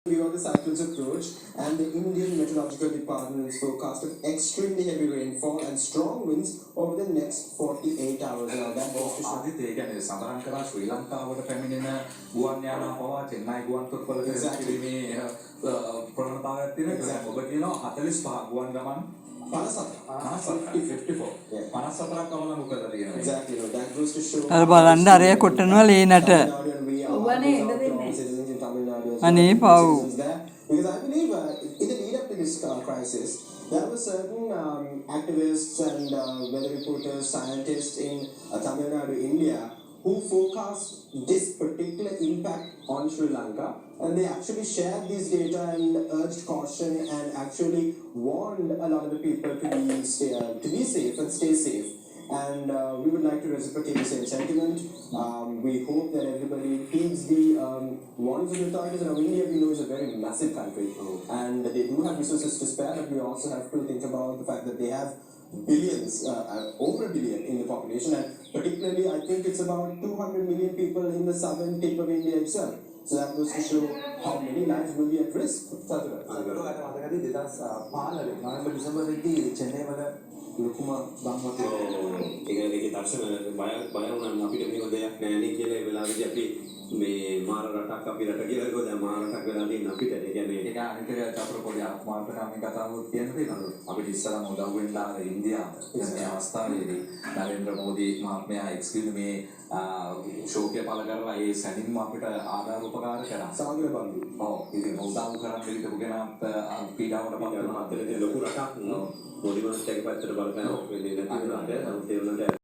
beyond the cyclone's approach, and the Indian Meteorological Department is forecast of extremely heavy rainfall and strong winds over the next 48 hours. Now that goes to show. ආදිත් ඒ කියන්නේ සඳහන් කරා ශ්‍රී ලංකාවට පැමිණෙන ගුවන් යානා පවා චෙන්නයි ගුවන් තොටුපළට කිරීමේ ප්‍රවණතාවයක් තියෙනවා. ඔබ කියනවා 45 ගුවන් ගමන් 54 කවලා මොකද තියෙනවා. Exactly. That goes to show. අර බලන්න අරය කොටනවා ලේනට. ඔබනේ එන්න දෙන්නේ. අනේ පව්. Because I believe in the lead up to this crisis, there were certain activists and weather reporters, scientists in Tamil Nadu, India, who forecast this particular impact on Sri Lanka, and they actually shared this data and urged caution and actually warned a lot of the people to be safe and stay safe. And we would like to reciprocate the same sentiment. We hope that everybody heeds the warnings of the authorities. And India, we know, is a very massive country, and they do have resources to spare, but we also have to think about the fact that they have billions, over a billion in the population, and particularly I think it's about 200 million people in the southern tip of India itself. So that goes to show how many lives will be at risk. ලොකුම බංගතේ ඒකේ දර්ශන බය වුණා අපිට මේව දෙයක් නෑ නේ කියලා ඒ වෙලාවේදී අපි මේ මාර රටක් අපි රට කියලා කිව්වා දැන් මාර රටක් වෙලා තියෙන අපිට ඒ කියන්නේ ඒක අනිත් චතුර පොඩි ආත්මාර්ථකම් මේ කතාවක් කියන්න තියෙනවා අපිට ඉස්සරහම උදව් වෙන්න ආර ඉන්දියාව මේ අවස්ථාවේදී නරේන්ද්‍ර මෝදි මහත්මයා එක්ස්කියුස් මේ ශෝකය පළ කරලා ඒ සැනින්ම අපිට ආධාර උපකාර කරා සාගර බන්දු. ඔව් ඉතින් උදව් කරන් හිටපු කෙනාත් පීඩාවට පත් වෙනවා අතේ ලොකු රටක් මොඩි මනසට පැත්තට බලපෑමක් වෙන්නේ නැති වුණාට නමුත් ඒ වුණාට